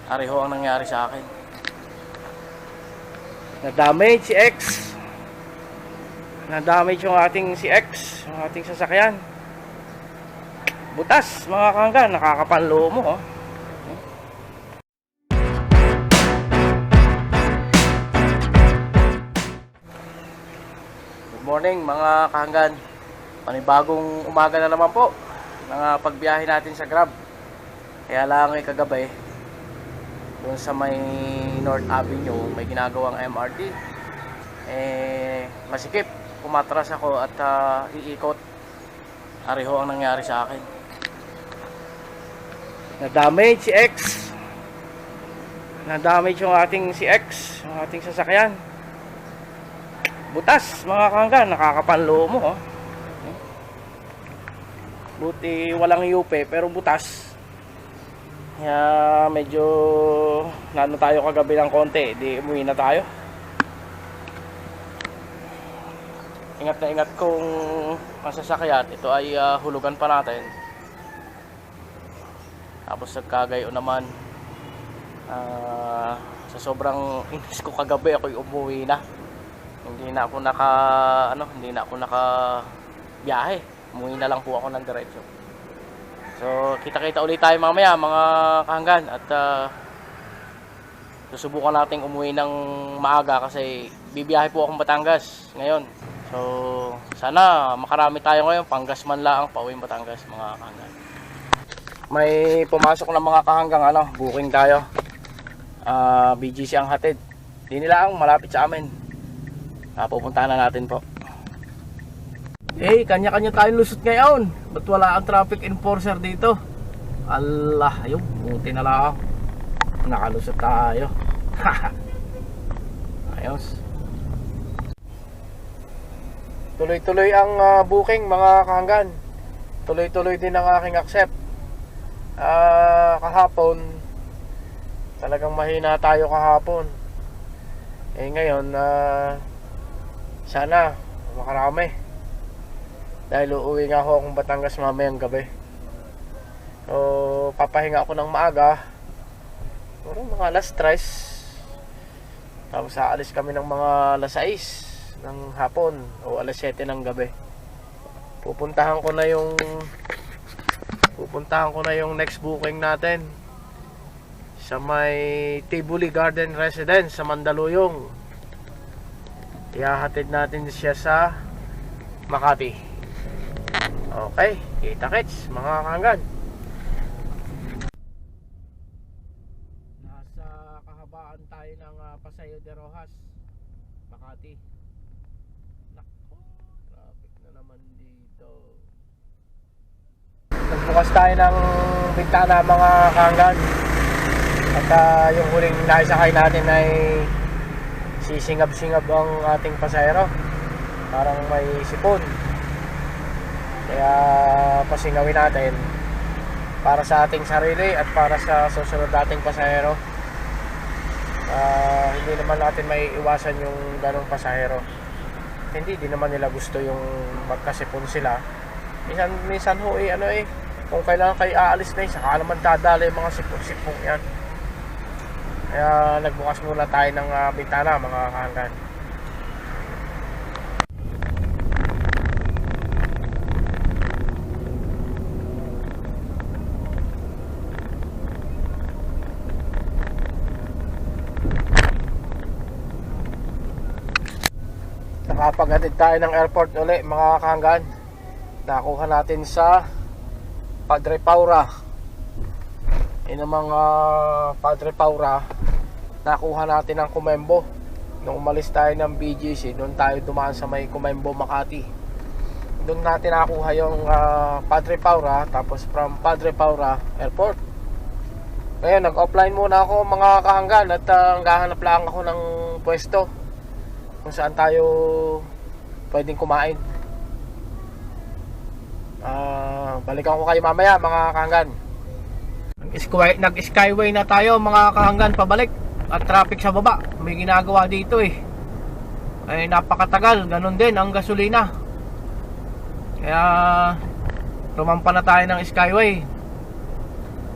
Areho ang nangyari sa akin. Na-damage si X. Na-damage yung ating si X, yung ating sasakyan. Butas, mga kahanggan, nakakapanloo mo, oh. Good morning, mga kahanggan. Panibagong umaga na naman po ng pagbiyahe natin sa Grab. Kaya lang ay kagabi doon sa may North Avenue may ginagawang MRT, masikip, pumatras ako at iikot. Areho ang nangyari sa akin. Na-damage si X. Na-damage yung ating si X, yung ating sasakyan. Butas, mga kahanggan, nakakapanloo mo, oh. Buti walang yupe pero butas. Kaya medyo nano tayo kagabi ng konti, di umuwi na tayo. Ingat na ingat kung masasakyan, ito ay hulugan pa natin. Tapos nagkagayo naman, sa sobrang inis ko kagabi ako'y umuwi na. Hindi na ako naka biyahe. Umuwi na lang po ako ng diretso. So, kita-kita ulit tayo mamaya, mga kahanggan. At susubukan natin umuwi ng maaga kasi bibiyahe po akong Batangas ngayon. So, sana makarami tayo ngayon. Panggas man lang, pauwing Batangas, mga kahanggan. May pumasok na mga kahanggang, booking tayo. BGC ang hatid. Di nila ang malapit sa amin. Pupuntahan na natin po. Kanya-kanya tayong lusot ngayon. Ba't wala ang traffic enforcer dito? Allah, ayun, buti na lang. Nakalusot tayo. Ayos. Tuloy-tuloy ang booking, mga kahanggan. Tuloy-tuloy din ang aking accept. Kahapon, talagang mahina tayo kahapon. Ngayon, sana makarami. Dahil uuwi nga ako akong Batangas mamayang gabi. So, papahinga ako ng maaga. Siguro mga alas 3. Tapos aalis kami ng mga alas 6 ng hapon o alas 7 ng gabi. Pupuntahan ko na yung next booking natin sa may Tibuli Garden Residence sa Mandaluyong. Ihahatid natin siya sa Makati. Okay, kita-kits, mga kahanggan. Nasa kahabaan tayo ng Paseo de Rojas, Makati. Nako, traffic na naman dito. Nagbukas tayo ng bintana, mga kahanggan. At yung huling naisakay natin ay sisingab-singab ang ating pasahero. Parang may sipon. Kaya pasingawin natin para sa ating sarili at para sa susunod nating pasahero. Hindi naman natin may iwasan yung ganong pasahero. Hindi din naman nila gusto yung magkasipon sila. Minsan ho kung kailangan kayo aalis na saka naman dadala yung mga sipon yan. Kaya nagbukas muna tayo ng bintana, mga kahanggan. Nakapaghatid tayo ng airport ulit, mga kahanggan. Nakuha natin sa Padre Paura. Yun ang mga Padre Paura. Nakuha natin ang Comembo. Nung umalis tayo ng BGC, doon tayo dumaan sa may Comembo, Makati. Doon natin nakuha yung Padre Paura. Tapos from Padre Paura Airport. Ngayon, nag-offline muna ako, mga kahanggan. At naghahanap lang ako ng pwesto kung saan tayo pwedeng kumain. Balikan ko kayo mamaya, mga kahanggan. Nag-skyway na tayo, mga kahanggan, pabalik. At traffic sa baba, may ginagawa dito ay napakatagal. Ganon din ang gasolina. Kaya rumampa na tayo ng skyway.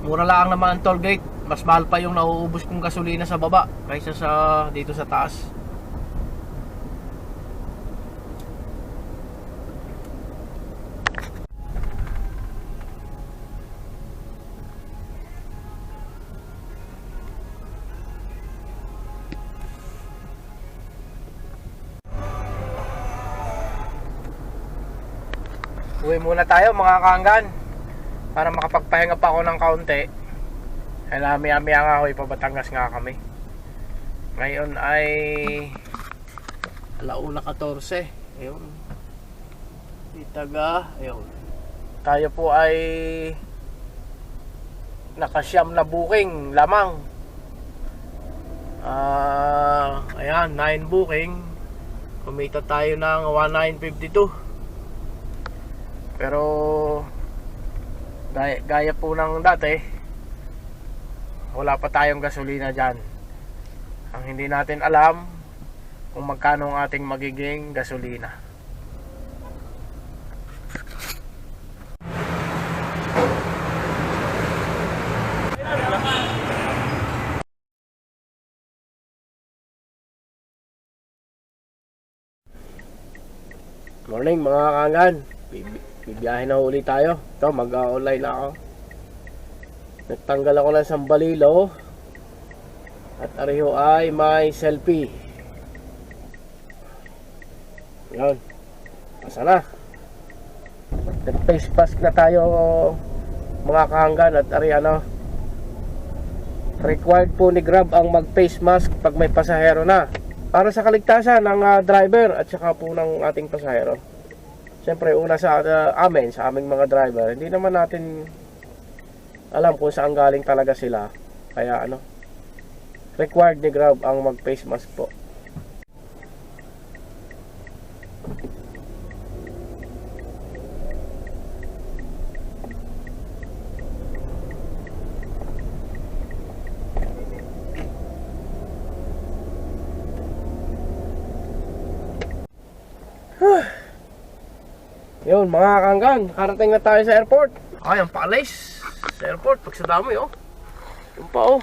Mura lang naman ang toll gate. mas mahal pa yung nauubos kong gasolina sa baba kaysa sa dito sa taas. Uwi muna tayo mga kahanggan para makapagpahinga pa ako ng kaunti. Kaya maya-maya nga ako ipabatangas nga kami. Ngayon ay 1:14. Ayun. Itaga, ayun. Tayo po ay nakasyam na booking lamang. Ayan, 9 booking. Kumita tayo ng 1952. Pero gaya po ng dati, wala pa tayong gasolina dyan. Ang hindi natin alam kung magkano ang ating magiging gasolina. Morning mga kaanggan, bibiyahe na ulit tayo. Ito, mag-online na ako. Nagtanggal ako ng sambalilo. At ariho ay may selfie. Yan. Pasa na. Nag-face mask na tayo mga kahanggan. At ari ano, required po ni Grab ang mag-face mask pag may pasahero na, para sa kaligtasan ng driver at saka po ng ating pasahero. Siyempre una sa amin, sa aming mga driver, hindi naman natin alam kung saan galing talaga sila. Kaya ano, required ni Grab ang mag face mask po. Yun mga kanggan, karating na tayo sa airport. Ay, ang paalis sa airport, pag sa dami oh. Yung pa oh.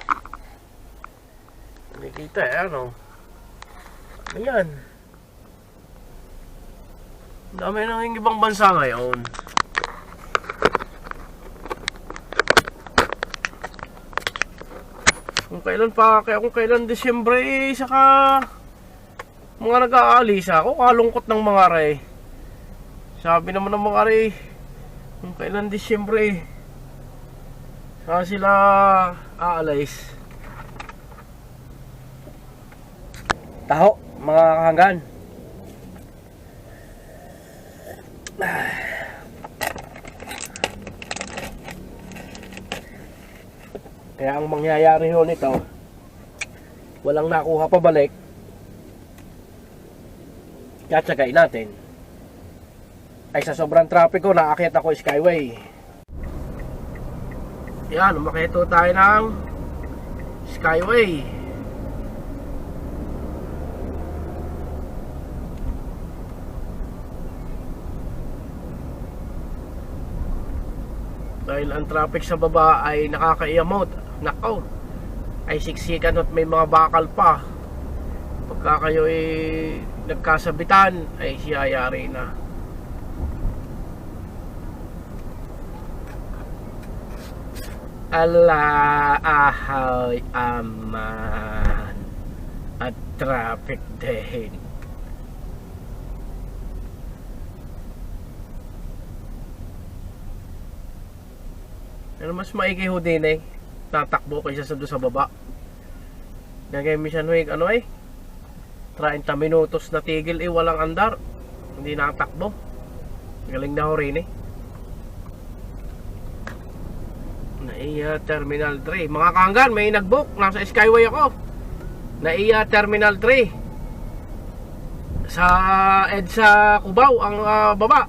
Nakikita eh, ano. Ayan. Dami ng ibang bansa ngayon. Kung kailan Disyembre, saka mga nag-aalis ako, kalungkot ng mga ray. Sabi naman ng mga ray, kung kailan Disyembre, saka sila aalis. Taho, mga kahanggan. Kaya ang mangyayari ho nito, walang nakuha pa balik, katsagay natin. Ay sa sobrang trapiko, naakyat ako Skyway. Yan, umakyat tayo ng Skyway. Dahil ang traffic sa baba ay nakakaiyamot. Nakaw, ay siksikan at may mga bakal pa. Pagka kayo ay nagkasabitan, ay siyayari na. Allah, ahay, aman. At traffic din. Pero mas maigi ho din eh, tatakbo kaysa sa doon sa baba. Nagay minsan ho ano eh, 30 minutos na tigil eh, walang andar. Hindi natakbo. Galing na ho rin eh. Naiya Terminal 3. Mga kahanggan, may nagbook. Nasa Skyway ako. Naiya Terminal 3 sa EDSA Cubao ang baba.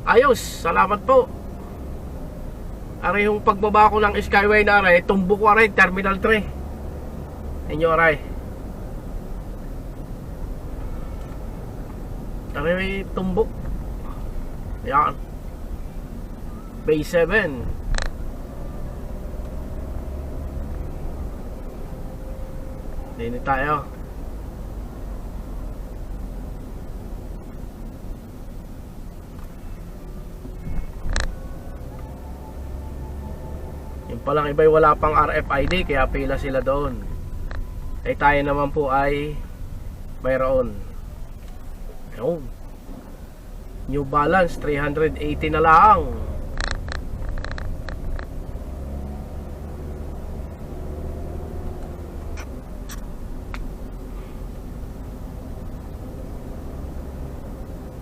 Ayos, salamat po. Aray yung pagbaba ko ng Skyway na aray, tumbok ko aray, Terminal 3. Inyo aray. Aray, tumbok. Yan. Bay 7. Dito tayo. Yung palang iba'y wala pang RFID kaya pila sila doon. Eh tayo naman po ay mayroon. Ayun. New Balance 380 na lang.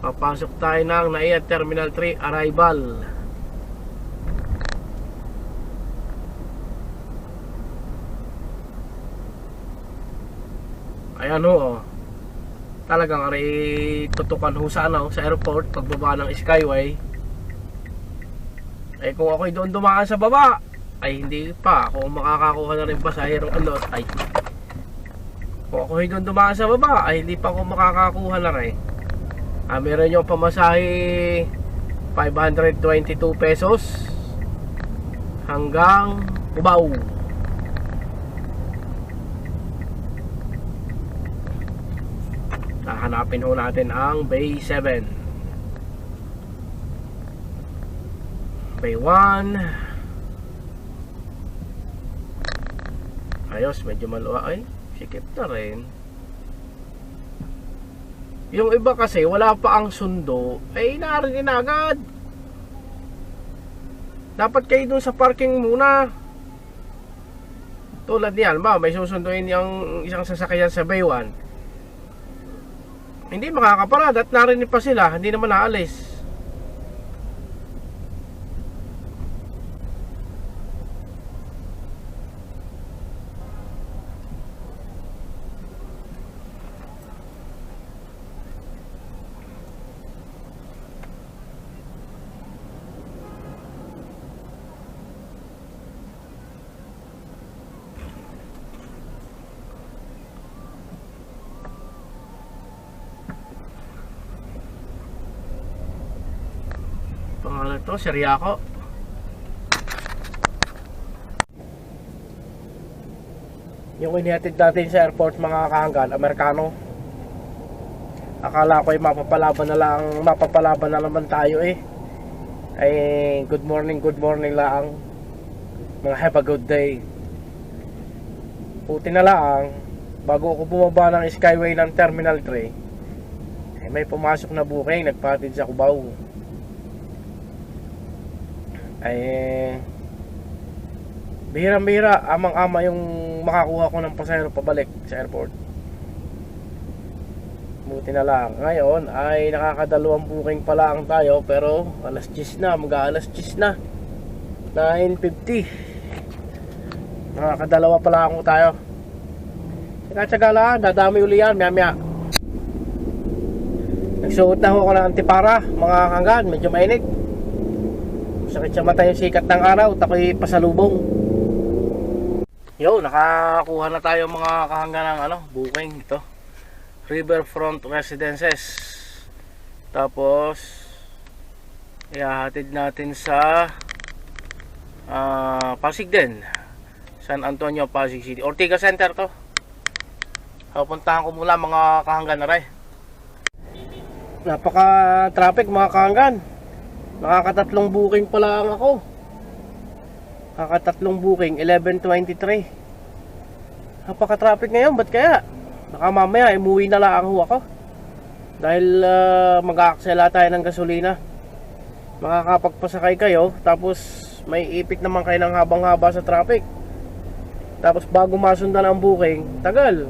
Papasok tayo ng NAIA Terminal 3 Arrival. Ayan ho, talagang ari tutukan ho sa airport pagbaba ng Skyway. Eh kung ako'y doon dumaan sa baba, ay hindi pa ako makakakuha na rin pasahero kung ako'y doon dumaan sa baba, ay hindi pa ako makakakuha na rin. Meron yung pamasahe 522 pesos hanggang Cubao. Hahanapin ho natin ang Bay 7, Bay 1. Ayos, medyo maluwa. Ay, sikip na rin. Yung iba kasi wala pa ang sundo, ay narinig na agad. Dapat kayo dun sa parking muna. Tulad niyan ba, may susunduin yung isang sasakyan sa Bay 1, hindi makakaparad at narinig pa sila, hindi naman naalis. Pangalan to, Seriaco. Yung inihatid natin sa airport mga kahanggan, Amerikano. Akala ko ay mapapalaban na naman tayo eh. Ay good morning lang. Mga have a good day. Puti na lang, bago ako bumaba ng Skyway ng Terminal 3, may pumasok na booking, nagpatid sa Cubao. Ay bihirang-bihira, amang-ama yung makakuha ko ng pasahero pabalik sa airport. Buti na lang, ngayon ay nakakadalawang booking pa lang tayo, pero alas 10 na, mag-aalas 10 na, 9:50. Nakakadalawa pa lang tayo. Tsaga lang, dadami uli yan maya. Nagsuot na ako ng antipara mga kahanggan, medyo mainit. Sakit sa mata yung sikat ng araw, tako'y pasalubong. Yo, nakakuha na tayo mga kahanggan ng booking ito. Riverfront Residences. Tapos ihahatid natin sa Pasig din. San Antonio, Pasig City. Ortigas Center to. Pupuntahan ko muna mga kahanggan na rin. Napaka-traffic mga kahanggan. Nakakatatlong booking pa lang ako. Nakakatatlong booking, 11:23. Napaka-traffic ngayon, ba't kaya? Baka mamaya, umuwi na lang ako. Dahil mag-aaksela tayo ng gasolina. Makakapagpasakay kayo, tapos may ipit naman kayo ng habang-haba sa traffic. Tapos bago masundan ang booking, tagal.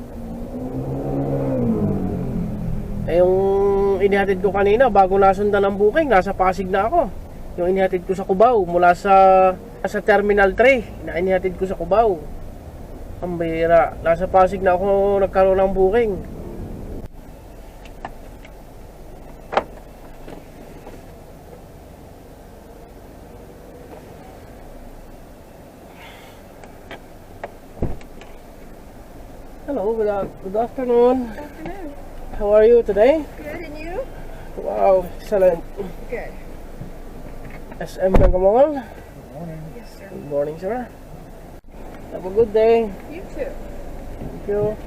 Eh yung inihatid ko kanina, bago nasundan ang booking, nasa Pasig na ako. Yung inihatid ko sa Cubao, mula sa Terminal 3, na inihatid ko sa Cubao. Ang bihira, nasa Pasig na ako nagkaroon ng booking. Hello, good afternoon. Good afternoon. How are you today? Good, and you? Wow, excellent. Good. SM Bangkamall. Good morning. Yes, sir. Good morning, sir. Have a good day. You too. Thank you.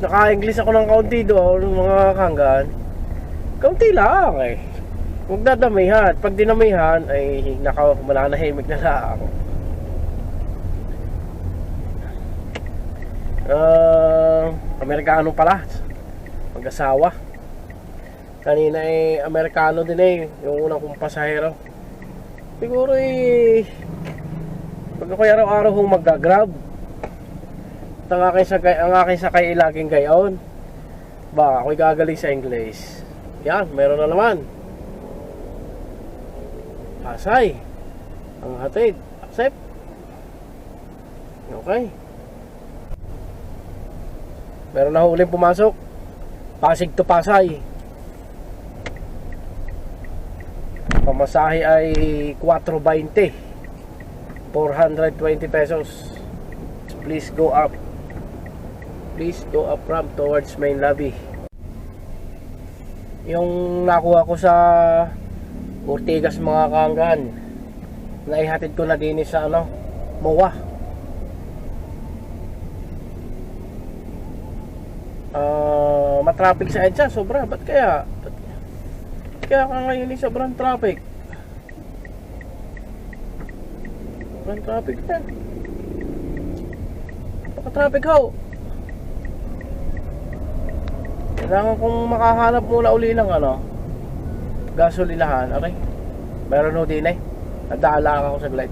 naka-English ako ng kaunti doon, mga kahanggan. Kaunti lang eh. Huwag dadamihan. Pag dinamihan, ay mananahimik na lang. Amerikano pala. Mag-asawa. Kanina eh, Amerikano din eh. Yung unang kong pasahero. Siguro eh, pag ako araw-araw kong mag-grab, ang aking sakay laging gayon. Ba, ako'y gagaling sa English. Yan, meron na naman. Pasay. Ang hatid. Accept. Okay. Meron na huling pumasok. Pasig to Pasay. Pamasahe ay 4.20. 420 pesos. Please go up. Please go up ramp towards main lobby. Yung nakuha ko sa Ortigas mga kahanggan, naihatid ko na din sa MOA. Matraffic sa EDSA, sobra. Ba't kaya? Kaya ka ngayon sobrang traffic. Sobrang traffic na. Paka-traffic ho. Kailangan kong makahanap muna uli ng gasolinahan. Okay? Meron ho din eh. Nadaala ako sa saglit.